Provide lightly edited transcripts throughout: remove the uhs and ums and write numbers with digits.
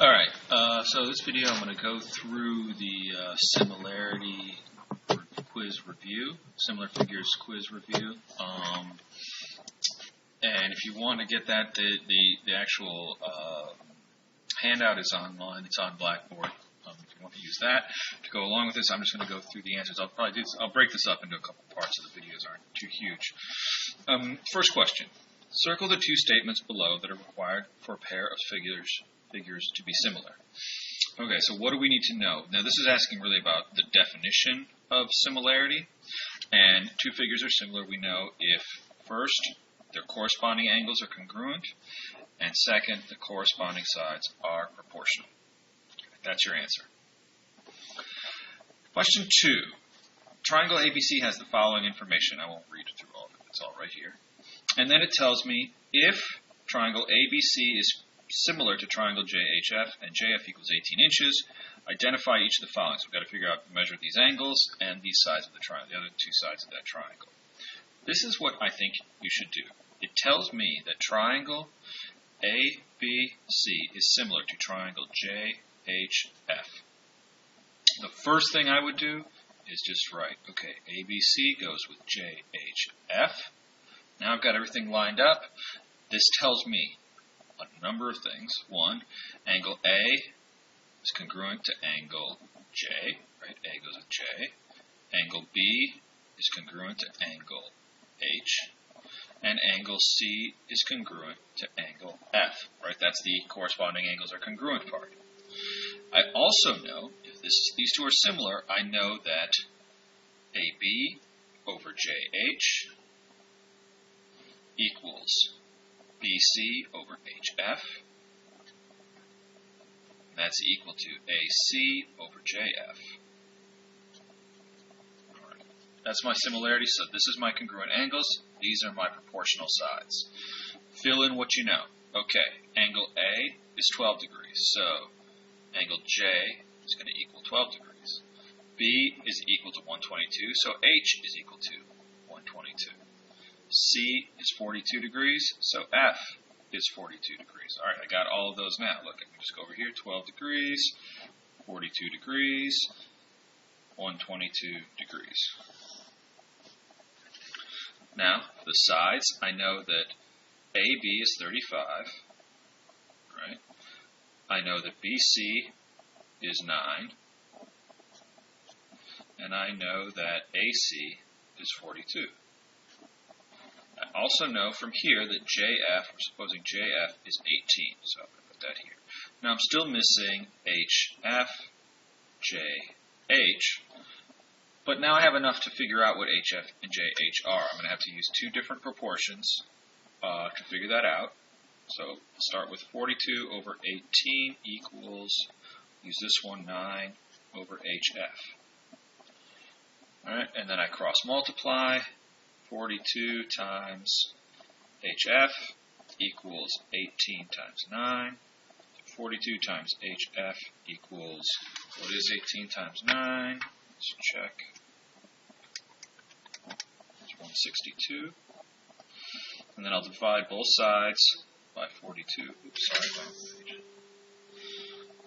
Alright, so this video I'm going to go through the similarity quiz review, similar figures quiz review. And if you want to get that, the actual handout is online. It's on Blackboard. If you want to use that to go along with this, I'm just going to go through the answers. I'll break this up into a couple parts so the videos aren't too huge. First question. Circle the two statements below that are required for a pair of figures to be similar. Okay, so what do we need to know? Now this is asking really about the definition of similarity. And two figures are similar, we know if first, their corresponding angles are congruent, and second, the corresponding sides are proportional. That's your answer. Question 2. Triangle ABC has the following information. I won't read through all of it. It's all right here. And then it tells me if triangle ABC is similar to triangle JHF and JF equals 18 inches, identify each of the following. So we've got to figure out, measure these angles and these sides of the triangle, the other two sides of that triangle. This is what I think you should do. It tells me that triangle ABC is similar to triangle JHF. The first thing I would do is just write, okay, ABC goes with JHF. Now I've got everything lined up. This tells me a number of things. One, angle A is congruent to angle J, right? A goes with J. Angle B is congruent to angle H. And angle C is congruent to angle F, right? That's the corresponding angles are congruent part. I also know, if these two are similar, I know that AB over JH equals BC over HF. That's equal to AC over JF. All right. That's my similarity. So this is my congruent angles. These are my proportional sides. Fill in what you know. Okay, angle A is 12 degrees. So angle J is going to equal 12 degrees. B is equal to 122. So H is equal to 122. C is 42 degrees, so F is 42 degrees. All right, I got all of those now. Look, I can just go over here, 12 degrees, 42 degrees, 122 degrees. Now, the sides, I know that AB is 35, right? I know that BC is 9, and I know that AC is 42. I also know from here that JF, we're supposing JF is 18, so I'm going to put that here. Now I'm still missing HF, JH, but now I have enough to figure out what HF and JH are. I'm going to have to use two different proportions to figure that out. So start with 42 over 18 equals, use this one, 9 over HF. All right, and then I cross multiply. 42 times HF equals 18 times 9. 42 times HF equals, what is 18 times 9? Let's check. It's 162. And then I'll divide both sides by 42. Oops, sorry, wrong page.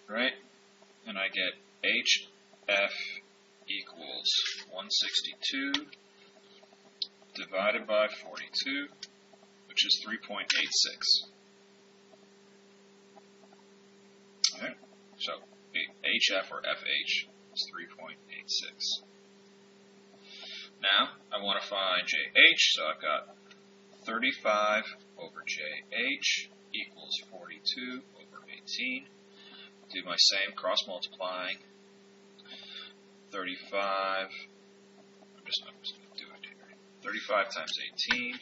Right? And I get HF equals 162 divided by 42, which is 3.86. Alright, so HF or FH is 3.86. Now, I want to find JH, so I've got 35 over JH equals 42 over 18. Do my same cross multiplying. 35, I'm just going to do it here. 35 times 18,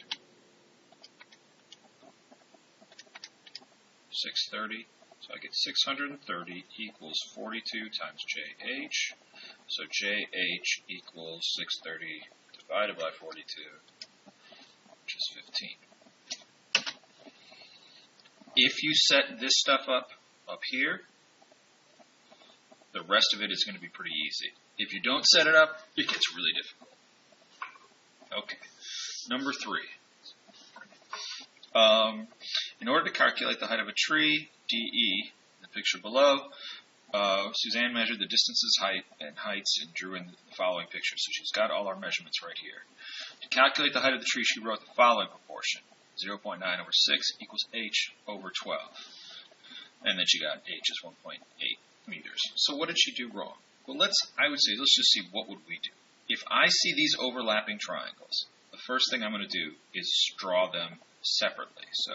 630. So I get 630 equals 42 times JH. So JH equals 630 divided by 42, which is 15. If you set this stuff up here, the rest of it is going to be pretty easy. If you don't set it up, it gets really difficult. Okay, number 3. In order to calculate the height of a tree, DE, the picture below. Suzanne measured the distances, height, and heights and drew in the following picture. So she's got all our measurements right here. To calculate the height of the tree, she wrote the following proportion. 0.9 over 6 equals h over 12. And then she got h is 1.8 meters. So what did she do wrong? Well, let's just see what would we do. If I see these overlapping triangles, the first thing I'm going to do is draw them separately. So,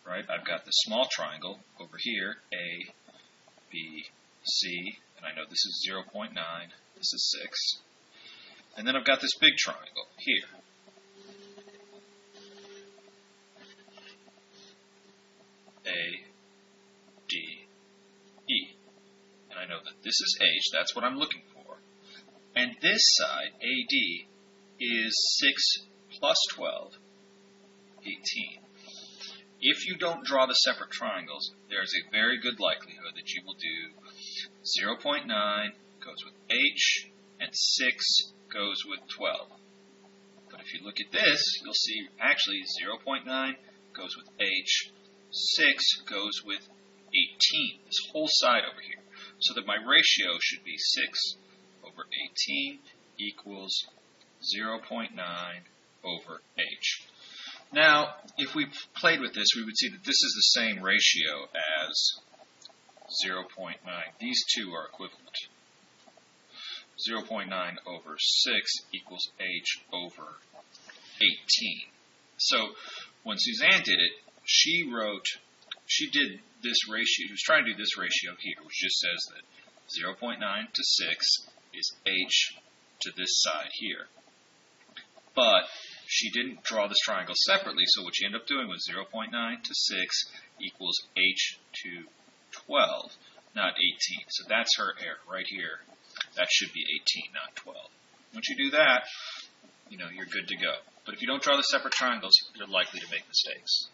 right, I've got this small triangle over here, A, B, C, and I know this is 0.9, this is 6. And then I've got this big triangle here. A, D, E. And I know that this is H, that's what I'm looking for. And this side, AD, is 6 plus 12, 18. If you don't draw the separate triangles, there's a very good likelihood that you will do 0.9 goes with H, and 6 goes with 12. But if you look at this, you'll see actually 0.9 goes with H, 6 goes with 18, this whole side over here. So that my ratio should be 6 over 18 equals 0.9 over H. Now, if we played with this, we would see that this is the same ratio as 0.9. These two are equivalent. 0.9 over 6 equals H over 18. So when Suzanne did it, she did this ratio, she was trying to do this ratio here, which just says that 0.9 to 6 is H to this side here. But she didn't draw this triangle separately, so what she ended up doing was 0.9 to 6 equals H to 12, not 18. So that's her error right here. That should be 18, not 12. Once you do that, you're good to go. But if you don't draw the separate triangles, you're likely to make mistakes.